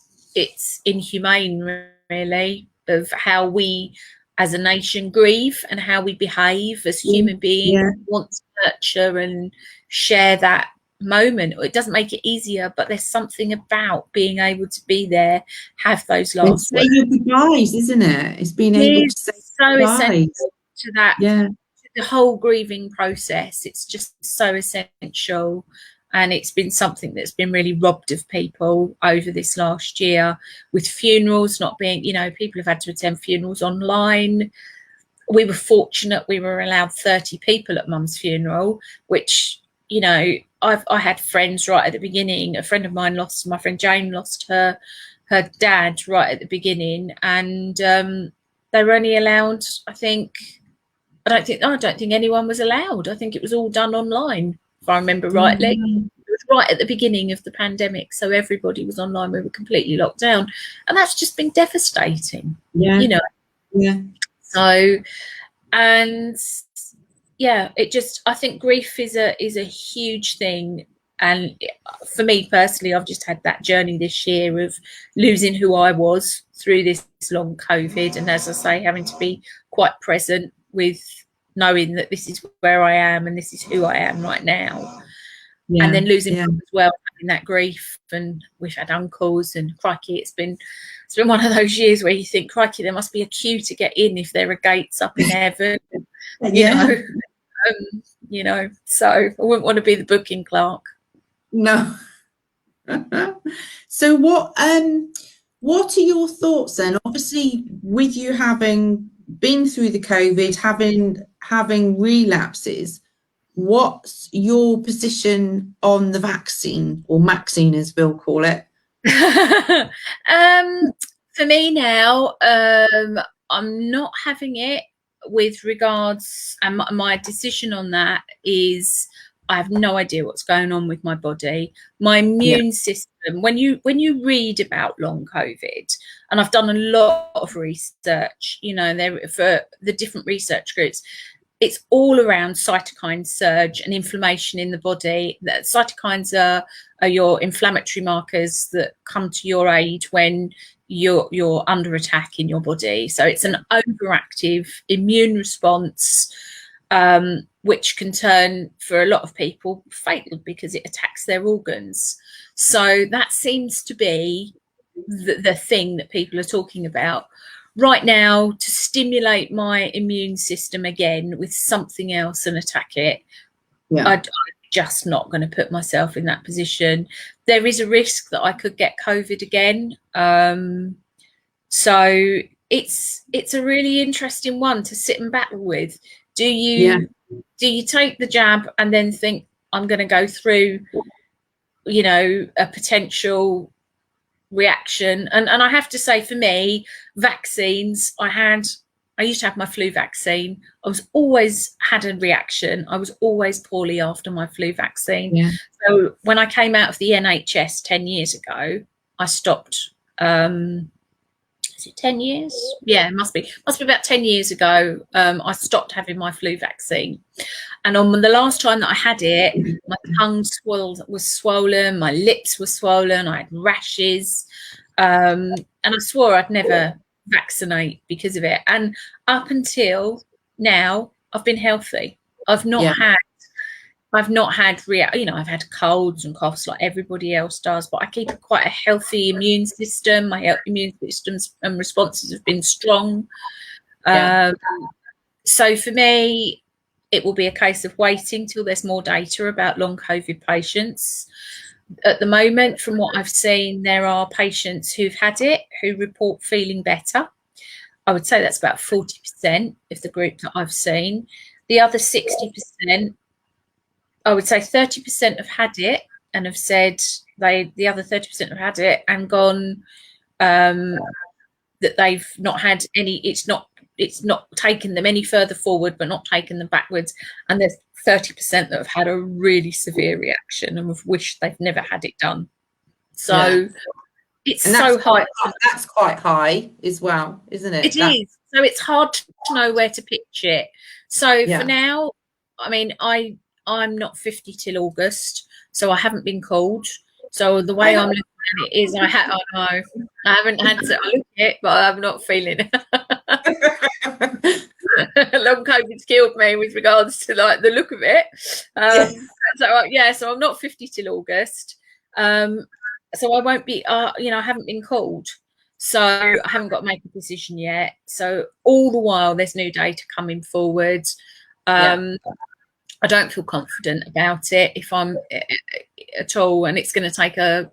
inhumane, really, of how we as a nation grieve and how we behave as human beings, want to nurture and share that moment. It doesn't make it easier, but there's something about being able to be there, have those last words. It's saying your goodbyes, isn't it? It's being able to say so goodbyes. Essential to that, to the whole grieving process. It's just so essential. And it's been something that's been really robbed of people over this last year, with funerals not being, you know, people have had to attend funerals online. We were fortunate we were allowed 30 people at mum's funeral, which, you know, I had friends right at the beginning. A friend of mine my friend Jane lost her dad right at the beginning, and they were only allowed, I don't think anyone was allowed. I think it was all done online, if I remember rightly. It was right at the beginning of the pandemic, so everybody was online. We were completely locked down, and that's just been devastating. You know. So, and it just, I think grief is a huge thing. And for me personally, I've just had that journey this year of losing who I was through this long COVID, and as I say, having to be quite present with knowing that this is where I am and this is who I am right now. And then losing as well, having that grief. And we've had uncles, and crikey, it's been one of those years where you think, crikey, there must be a queue to get in if there are gates up in heaven. You know, so I wouldn't want to be the booking clerk. No. So what are your thoughts then? Obviously, with you having been through the COVID, having relapses, what's your position on the vaccine, or Maxine as we'll call it? For me now, I'm not having it, with regards, and my decision on that is I have no idea what's going on with my body. My immune system, when you read about long COVID, and I've done a lot of research, you know, there for the different research groups, it's all around cytokine surge and inflammation in the body. That cytokines are your inflammatory markers that come to your aid when you're under attack in your body. So it's an overactive immune response, which can turn, for a lot of people, fatal because it attacks their organs. So that seems to be the thing that people are talking about right now, to stimulate my immune system again with something else and attack it. I'm just not going to put myself in that position. There is a risk that I could get COVID again. So it's a really interesting one to sit and battle with. Do you take the jab and then think, I'm going to go through, you know, a potential reaction? And I have to say, for me, vaccines, I had I used to have my flu vaccine. I was always had a reaction. I was always poorly after my flu vaccine. Yeah. So when I came out of the NHS 10 years ago, I stopped. Is it 10 years? Yeah, it must be about 10 years ago. I stopped having my flu vaccine. And on the last time that I had it, my tongue was swollen, my lips were swollen, I had rashes. And I swore I'd never vaccinate because of it. And up until now, I've been healthy. I've not had I've had colds and coughs like everybody else does, but I keep quite a healthy immune system. My immune systems and responses have been strong. So for me, it will be a case of waiting till there's more data about long COVID patients. At the moment, from what I've seen, there are patients who've had it who report feeling better. I would say that's about 40% of the group that I've seen. The other 60%, I would say 30% have had it and have said the other 30% have had it and gone that they've not had any, it's not taken them any further forward, but not taken them backwards. And there's 30% that have had a really severe reaction and have wished they've never had it done. So it's so high. That's quite high as well, isn't it? It is. So it's hard to know where to pitch it. So for now, I mean, I'm not 50 till August, so I haven't been called. So the way I'm looking at it is I haven't had to look at it, but I'm not feeling it. Long COVID's killed me with regards to like the look of it. So I'm not 50 till August. So I won't be, I haven't been called. So I haven't got to make a decision yet. So all the while there's new data coming forward. I don't feel confident about it if I'm at all, and it's going to take a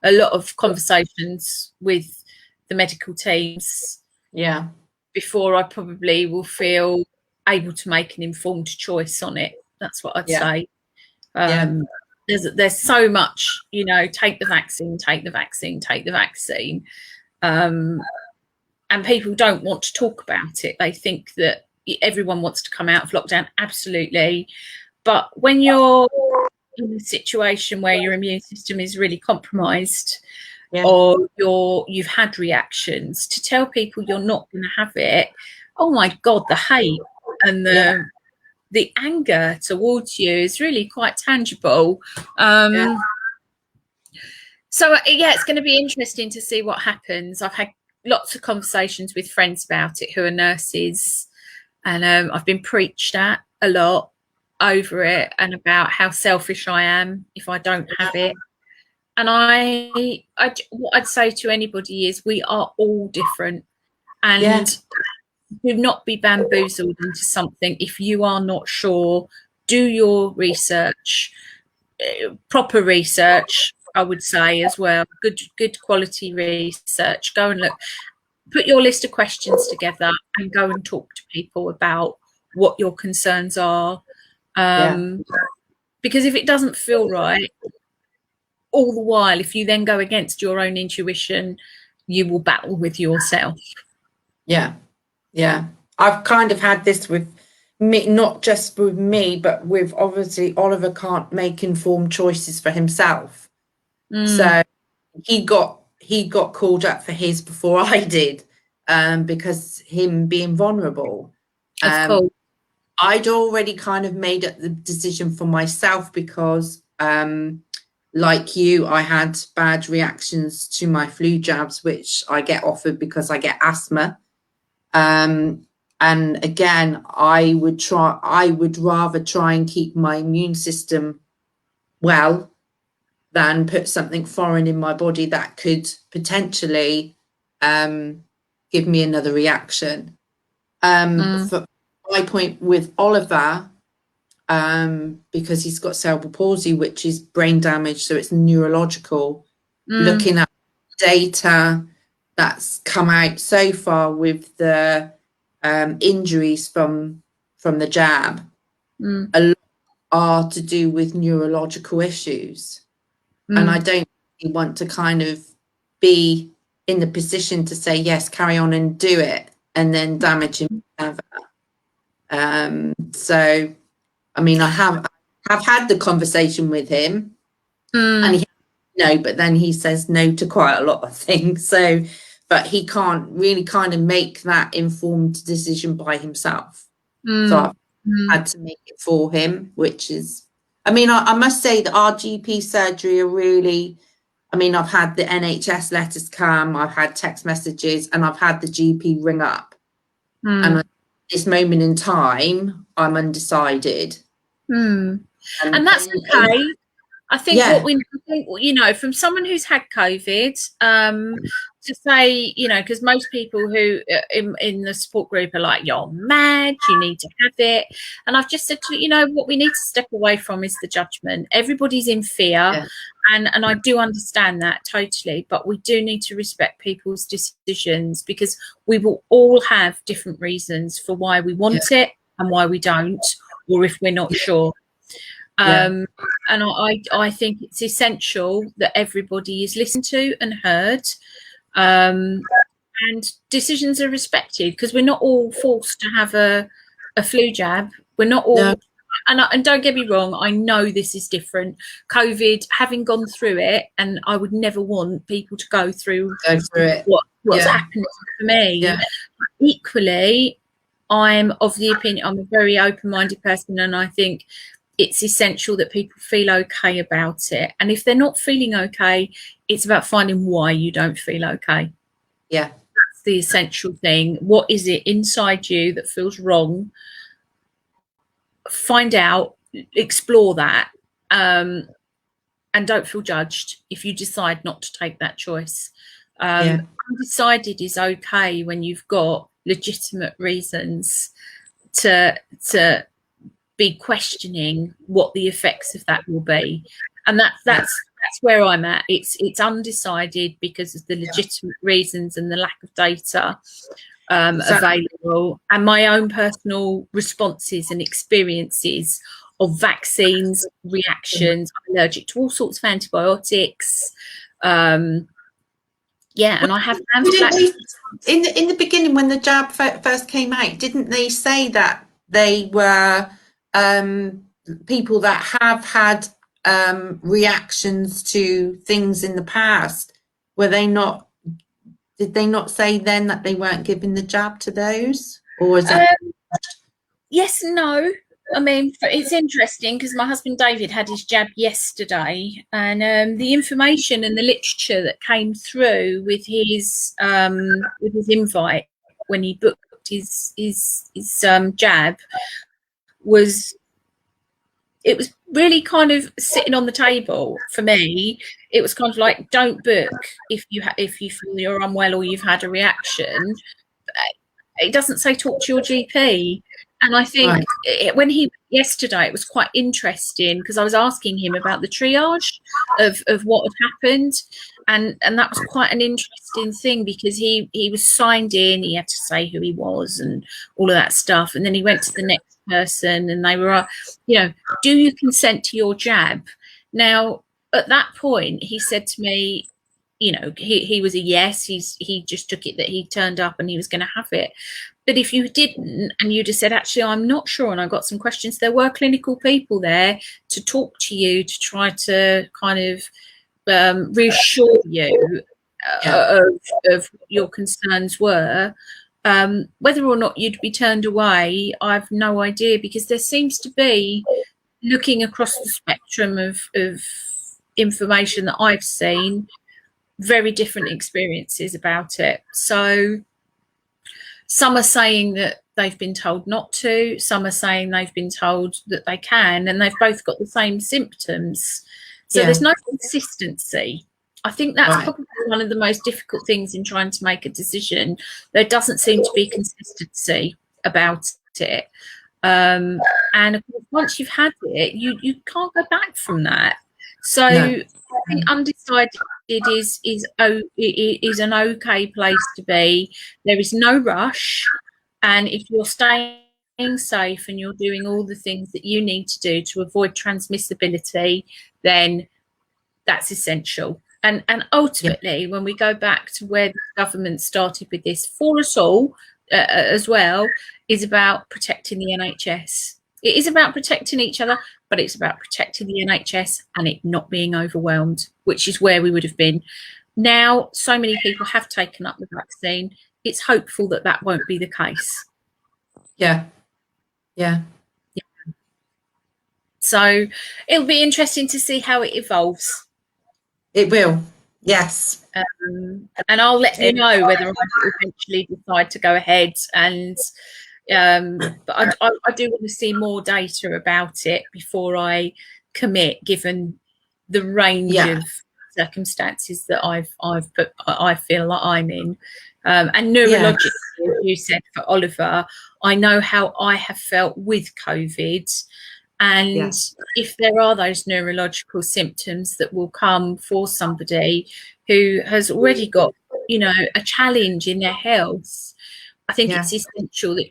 lot of conversations with the medical teams. Yeah. Before I probably will feel able to make an informed choice on it. That's what I'd say. There's so much, take the vaccine, take the vaccine, take the vaccine. And people don't want to talk about it. They think that everyone wants to come out of lockdown. Absolutely. But when you're in a situation where your immune system is really compromised or you've had reactions, to tell people you're not going to have it, oh my God, the hate and the anger towards you is really quite tangible. So it's going to be interesting to see what happens. I've had lots of conversations with friends about it who are nurses, and I've been preached at a lot over it and about how selfish I am if I don't have it. And what I'd say to anybody is we are all different, and do not be bamboozled into something if you are not sure. Do your research, proper research, I would say as well. Good quality research. Go and look. Put your list of questions together and go and talk to people about what your concerns are. Because if it doesn't feel right, all the while, if you then go against your own intuition, you will battle with yourself. I've kind of had this with me, not just with me, but with obviously Oliver can't make informed choices for himself. So he got called up for his before I did, because him being vulnerable. I'd already kind of made up the decision for myself because, like you, I had bad reactions to my flu jabs, which I get offered because I get asthma. And again, I would rather try and keep my immune system well than put something foreign in my body that could potentially give me another reaction. For my point with Oliver, because he's got cerebral palsy, which is brain damage, so it's neurological. Looking at data that's come out so far with the injuries from the jab, a lot are to do with neurological issues. And I don't want to kind of be in the position to say, yes, carry on and do it, and then damage him further. So, I mean, I have had the conversation with him, and he no, but then he says no to quite a lot of things. So, but he can't really kind of make that informed decision by himself. So I've had to make it for him, which is, I mean, I must say that our GP surgery are really, I mean, I've had the NHS letters come, I've had text messages, and I've had the GP ring up. And at this moment in time, I'm undecided. And that's okay. I think what we think, you know, from someone who's had COVID, to say, you know, because most people who in the support group are like, you're mad, you need to have it. And I've just said, you know, what we need to step away from is the judgment. Everybody's in fear. And I do understand that totally, but we do need to respect people's decisions, because we will all have different reasons for why we want it and why we don't, or if we're not sure. And I think it's essential that everybody is listened to and heard, and decisions are respected, because we're not all forced to have a flu jab. We're not all, and don't get me wrong, I know this is different. COVID, having gone through it, and I would never want people to go through it. What's happened for me. Equally, I'm of the opinion, I'm a very open-minded person, and I think it's essential that people feel okay about it. And if they're not feeling okay, it's about finding why you don't feel okay. That's the essential thing. What is it inside you that feels wrong? Find out, explore that, and don't feel judged if you decide not to take that choice. Undecided is okay when you've got legitimate reasons to be questioning what the effects of that will be, and that's where I'm at. It's undecided because of the legitimate reasons and the lack of data available, and my own personal responses and experiences of vaccines, reactions. I'm allergic to all sorts of antibiotics. And I have in the beginning, when the jab first came out, didn't they say that they were people that have had reactions to things in the past? Did they not say then that they weren't giving the jab to those? Or is it? Yes and no. I mean, it's interesting because my husband David had his jab yesterday, and the information and the literature that came through with his invite when he booked his jab was really kind of sitting on the table for me. It was kind of like, don't book if you feel you're unwell or you've had a reaction. It doesn't say talk to your GP. And I think when yesterday, it was quite interesting because I was asking him about the triage of what had happened. And that was quite an interesting thing, because he was signed in, he had to say who he was and all of that stuff. And then he went to the next person and they were, do you consent to your jab? Now, at that point, he said to me, he was a yes. He just took it that he turned up and he was going to have it. But if you didn't and you just said, actually, I'm not sure and I've got some questions, there were clinical people there to talk to you, to try to kind of reassure you of what your concerns were. Whether or not you'd be turned away, I've no idea, because there seems to be, looking across the spectrum of information that I've seen, very different experiences about it. So some are saying that they've been told not to, some are saying they've been told that they can, and they've both got the same symptoms. So there's no consistency. I think that's probably one of the most difficult things in trying to make a decision. There doesn't seem to be consistency about it. And of course, once you've had it, you can't go back from that. So I think undecided is an okay place to be. There is no rush, and if you're staying safe and you're doing all the things that you need to do to avoid transmissibility, then that's essential. And ultimately, when we go back to where the government started with this for us all, as well is about protecting the NHS. It is about protecting each other, but it's about protecting the NHS and it not being overwhelmed, which is where we would have been. Now, so many people have taken up the vaccine. It's hopeful that that won't be the case. Yeah. Yeah. So it'll be interesting to see how it evolves. It will. Yes. And I'll let you know whether I eventually decide to go ahead. And but I do want to see more data about it before I commit, given the range of circumstances that I feel like I'm in. And neurologically, as you said, for Oliver, I know how I have felt with COVID. And if there are those neurological symptoms that will come for somebody who has already got, you know, a challenge in their health, I think it's essential that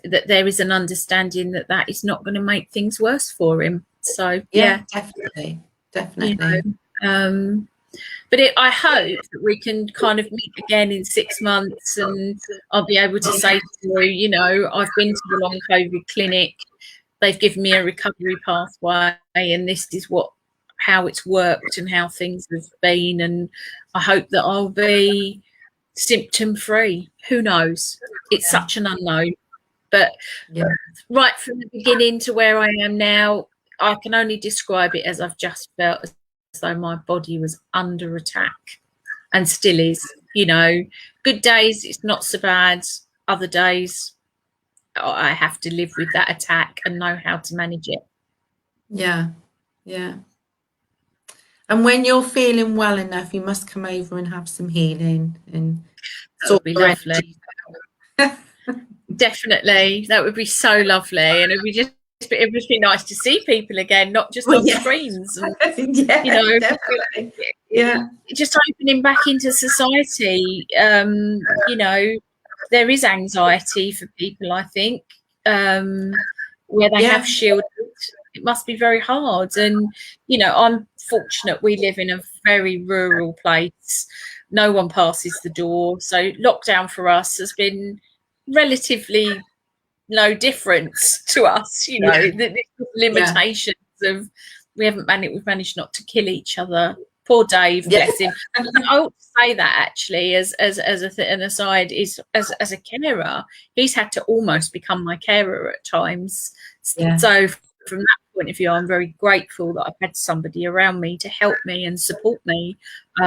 that there is an understanding that that is not going to make things worse for him. So definitely. You know, but I hope that we can kind of meet again in 6 months, and I'll be able to say to you, you know, I've been to the long COVID clinic. They've given me a recovery pathway, and this is how it's worked and how things have been. And I hope that I'll be symptom free. Who knows? It's such an unknown. But right from the beginning to where I am now, I can only describe it as I've just felt as though my body was under attack, and still is. You know, good days, it's not so bad. Other days, I have to live with that attack and know how to manage it. Yeah. And when you're feeling well enough, you must come over and have some healing. And that would be lovely. Definitely, that would be so lovely, and it would be nice to see people again, not just on screens. And, you know, definitely. Just opening back into society. You know, there is anxiety for people, I think, where they have shielded. It must be very hard. And, you know, I'm fortunate we live in a very rural place. No one passes the door. So lockdown for us has been relatively no difference to us. You know, the limitations of we've managed not to kill each other. Poor Dave, bless him. I ought to say that actually, as an aside, is as a carer, he's had to almost become my carer at times. So from that point of view, I'm very grateful that I've had somebody around me to help me and support me. You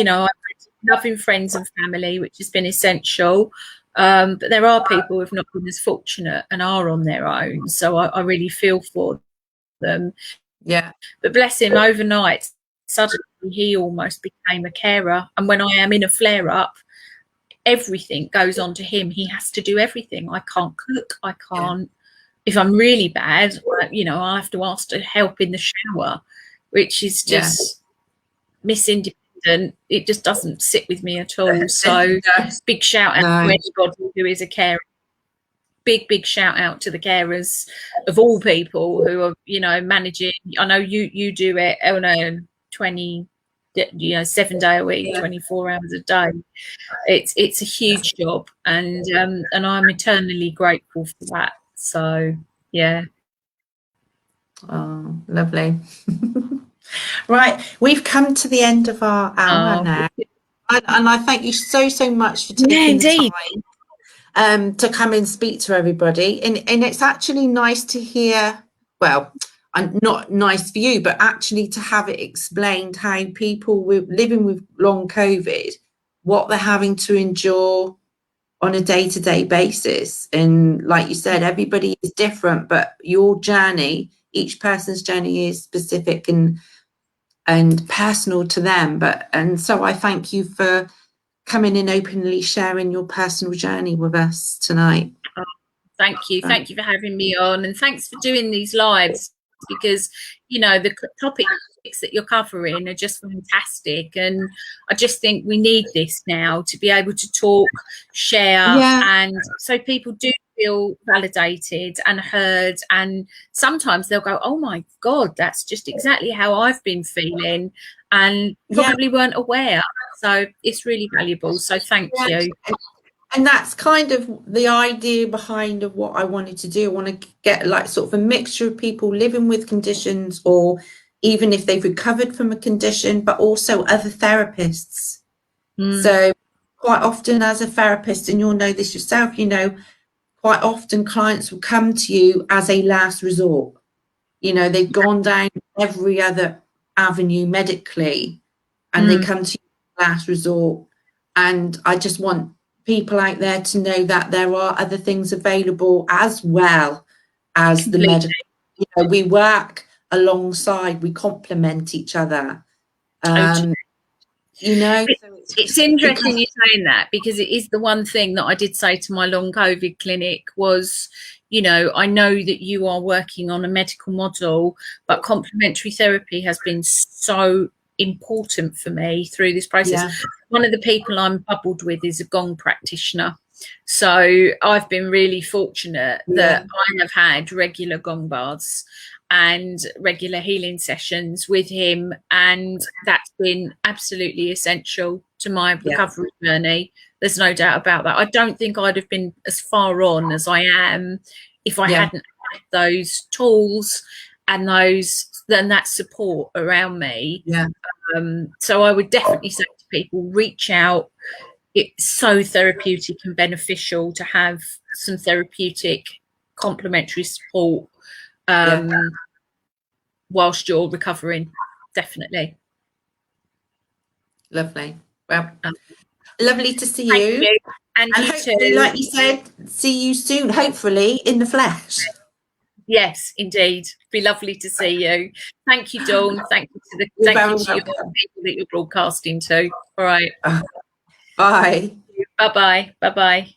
know, I've had loving friends and family, which has been essential. But there are people who've not been as fortunate and are on their own. So I really feel for them. But bless him, overnight, suddenly he almost became a carer. And when I am in a flare-up, everything goes on to him. He has to do everything. I can't cook. I can't. If I'm really bad, you know, I have to ask to help in the shower, which is just Miss Independent. It just doesn't sit with me at all. So big shout out to anybody who is a carer. Big shout out to the carers of all people who are, you know, managing. I know you do it on a 7-day a week, 24 hours a day. It's a huge job, and I'm eternally grateful for that. So oh, lovely. Right, we've come to the end of our hour now, and I thank you so much for taking the time to come and speak to everybody. And it's actually nice to hear, well, not nice for you, but actually to have it explained how people living with long COVID, what they're having to endure on a day-to-day basis. And like you said, everybody is different, but your journey, each person's journey is specific and personal to them. And so I thank you for coming in openly sharing your personal journey with us tonight. Thank you for having me on, and thanks for doing these lives, because, you know, the topics that you're covering are just fantastic, and I just think we need this now to be able to talk, share, and so people do feel validated and heard, and sometimes they'll go, oh my God, that's just exactly how I've been feeling, and probably weren't aware. So it's really valuable. So thank you. And that's kind of the idea behind of what I wanted to do. I want to get like sort of a mixture of people living with conditions, or even if they've recovered from a condition, but also other therapists. So quite often as a therapist, and you'll know this yourself, you know, quite often clients will come to you as a last resort. You know, they've gone down every other avenue medically, and they come to you as last resort. And I just want people out there to know that there are other things available as well as the Completely. medical. You know, we work alongside, we complement each other. Totally. You know, so It's interesting you saying that, because it is the one thing that I did say to my long COVID clinic was, you know, I know that you are working on a medical model, but complementary therapy has been so important for me through this process. yeah, One of the people I'm bubbled with is a gong practitioner. So I've been really fortunate that I have had regular gong baths and regular healing sessions with him, and that's been absolutely essential to my recovery journey. There's no doubt about that. I don't think I'd have been as far on as I am if I hadn't had those tools and that support around me. So I would definitely say to people, reach out. It's so therapeutic and beneficial to have some therapeutic complementary support whilst you're recovering. Definitely. Lovely. Well, lovely to see Thank you. you. And you hopefully, too. like you said, see you soon, hopefully in the flesh. Yes, indeed. Be lovely to see you. Thank you, Dawn. Thank you to your people that you're broadcasting to. All right. Bye. Bye-bye. Bye-bye.